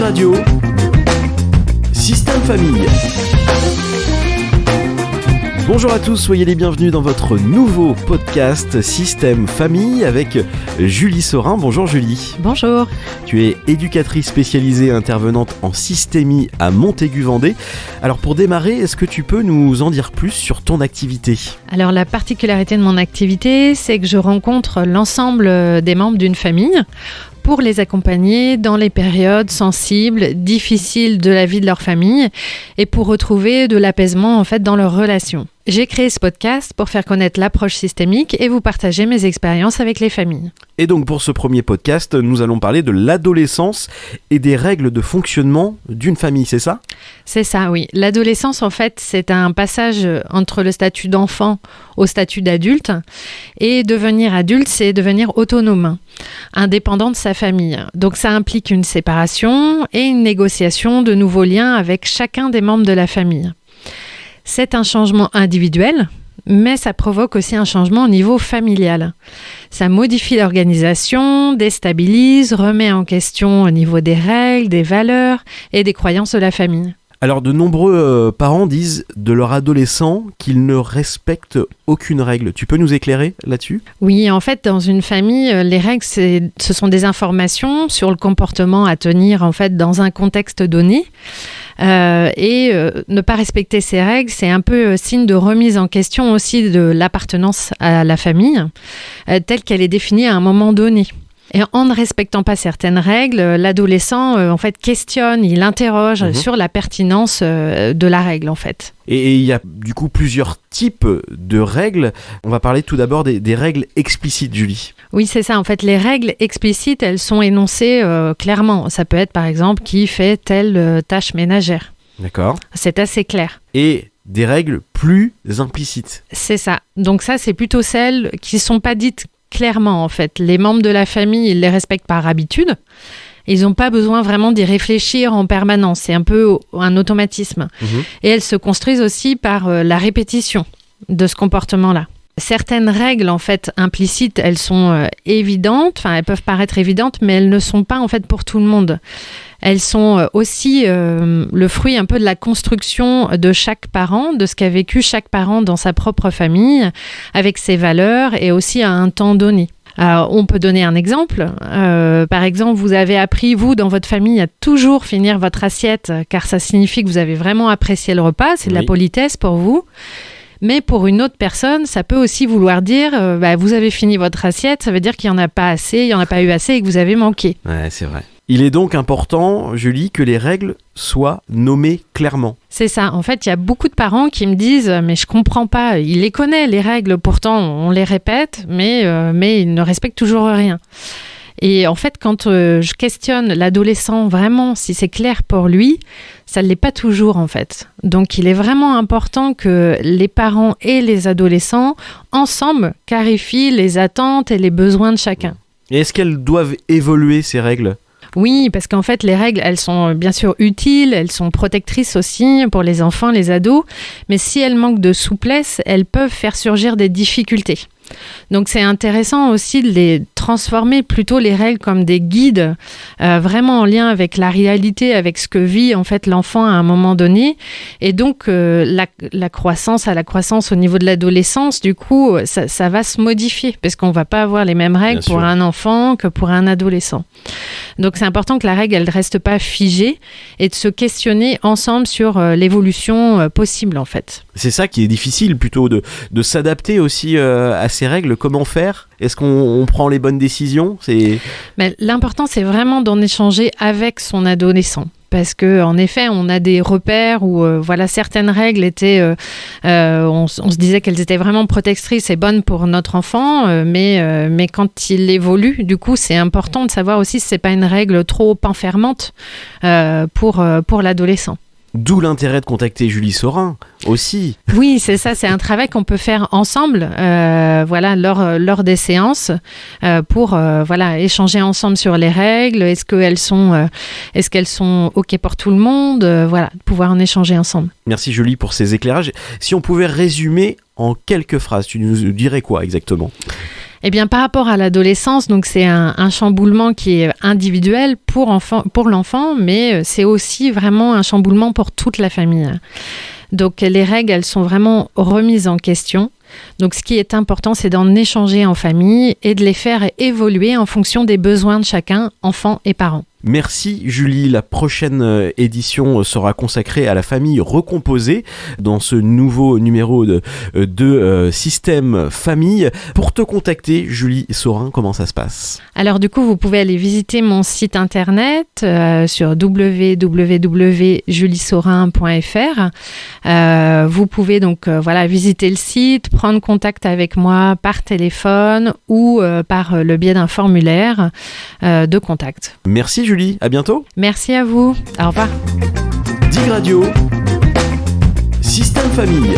Tsugi Radio, Système Famille. Bonjour à tous, soyez les bienvenus dans votre nouveau podcast Système Famille avec Julie Saurin. Bonjour Julie. Bonjour. Tu es éducatrice spécialisée intervenante en systémie à Montaigu-Vendée. Alors pour démarrer, est-ce que tu peux nous en dire plus sur ton activité ? Alors la particularité de mon activité, c'est que je rencontre l'ensemble des membres d'une famille pour les accompagner dans les périodes sensibles, difficiles de la vie de leur famille et pour retrouver de l'apaisement en fait dans leurs relations. J'ai créé ce podcast pour faire connaître l'approche systémique et vous partager mes expériences avec les familles. Et donc pour ce premier podcast, nous allons parler de l'adolescence et des règles de fonctionnement d'une famille, c'est ça ? C'est ça, oui. L'adolescence, en fait, c'est un passage entre le statut d'enfant au statut d'adulte. Et devenir adulte, c'est devenir autonome, indépendant de sa famille. Donc ça implique une séparation et une négociation de nouveaux liens avec chacun des membres de la famille. C'est un changement individuel, mais ça provoque aussi un changement au niveau familial. Ça modifie l'organisation, déstabilise, remet en question au niveau des règles, des valeurs et des croyances de la famille. Alors de nombreux parents disent de leur adolescent qu'ils ne respectent aucune règle. Tu peux nous éclairer là-dessus ? Oui, en fait, dans une famille, les règles, ce sont des informations sur le comportement à tenir en fait dans un contexte donné. Ne pas respecter ces règles, c'est un peu signe de remise en question aussi de l'appartenance à la famille, telle qu'elle est définie à un moment donné. Et en ne respectant pas certaines règles, l'adolescent en fait questionne, il interroge sur la pertinence de la règle en fait. Et il y a du coup plusieurs types de règles. On va parler tout d'abord des règles explicites, Julie. Oui, c'est ça. En fait, les règles explicites, elles sont énoncées clairement. Ça peut être par exemple qui fait telle tâche ménagère. D'accord. C'est assez clair. Et des règles plus implicites. C'est ça. Donc ça, c'est plutôt celles qui ne sont pas dites clairement en fait. Les membres de la famille, ils les respectent par habitude. Ils n'ont pas besoin vraiment d'y réfléchir en permanence. C'est un peu un automatisme. Et elles se construisent aussi par la répétition de ce comportement-là. Certaines règles en fait implicites, elles sont évidentes. Enfin, elles peuvent paraître évidentes, mais elles ne sont pas en fait pour tout le monde. Elles sont aussi le fruit un peu de la construction de chaque parent, de ce qu'a vécu chaque parent dans sa propre famille, avec ses valeurs et aussi à un temps donné. Alors, on peut donner un exemple. Par exemple, vous avez appris, vous, dans votre famille, à toujours finir votre assiette, car ça signifie que vous avez vraiment apprécié le repas. C'est de la politesse pour vous. Mais pour une autre personne, ça peut aussi vouloir dire vous avez fini votre assiette, ça veut dire qu'il n'y en a pas assez, il n'y en a pas eu assez et que vous avez manqué. Ouais, c'est vrai. Il est donc important, Julie, que les règles soient nommées clairement. C'est ça. En fait, il y a beaucoup de parents qui me disent « mais je comprends pas, il les connaît les règles, pourtant on les répète, mais il ne respecte toujours rien ». Et en fait, quand je questionne l'adolescent vraiment, si c'est clair pour lui, ça ne l'est pas toujours en fait. Donc il est vraiment important que les parents et les adolescents, ensemble, clarifient les attentes et les besoins de chacun. Et est-ce qu'elles doivent évoluer, ces règles ? Oui, parce qu'en fait, les règles, elles sont bien sûr utiles, elles sont protectrices aussi pour les enfants, les ados, mais si elles manquent de souplesse, elles peuvent faire surgir des difficultés. Donc c'est intéressant aussi de les transformer plutôt les règles comme des guides vraiment en lien avec la réalité, avec ce que vit en fait l'enfant à un moment donné. Et donc la croissance au niveau de l'adolescence, du coup ça va se modifier parce qu'on va pas avoir les mêmes règles pour un enfant que pour un adolescent. Donc c'est important que la règle elle reste pas figée et de se questionner ensemble sur l'évolution possible en fait. C'est ça qui est difficile plutôt de s'adapter aussi à ces règles. Comment faire ? Est-ce qu'on prend les bonnes décisions ? Mais l'important, c'est vraiment d'en échanger avec son adolescent. Parce qu'en effet, on a des repères où certaines règles étaient... on se disait qu'elles étaient vraiment protectrices et bonnes pour notre enfant, mais quand il évolue, du coup, c'est important de savoir aussi si ce n'est pas une règle trop enfermante pour l'adolescent. D'où l'intérêt de contacter Julie Saurin aussi. Oui, c'est ça, c'est un travail qu'on peut faire ensemble lors des séances pour échanger ensemble sur les règles, est-ce qu'elles sont OK pour tout le monde, pouvoir en échanger ensemble. Merci Julie pour ces éclairages. Si on pouvait résumer en quelques phrases, tu nous dirais quoi exactement ? Eh bien, par rapport à l'adolescence, donc c'est un chamboulement qui est individuel pour l'enfant, mais c'est aussi vraiment un chamboulement pour toute la famille. Donc, les règles, elles sont vraiment remises en question. Donc, ce qui est important, c'est d'en échanger en famille et de les faire évoluer en fonction des besoins de chacun, enfant et parents. Merci Julie, la prochaine édition sera consacrée à la famille recomposée dans ce nouveau numéro de Système Famille. Pour te contacter, Julie Saurin, comment ça se passe ? Alors du coup, vous pouvez aller visiter mon site internet sur www.juliesaurin.fr. Vous pouvez donc visiter le site, prendre contact avec moi par téléphone ou par le biais d'un formulaire de contact. Merci Julie, à bientôt. Merci à vous, au revoir. Dig Radio, Système Famille.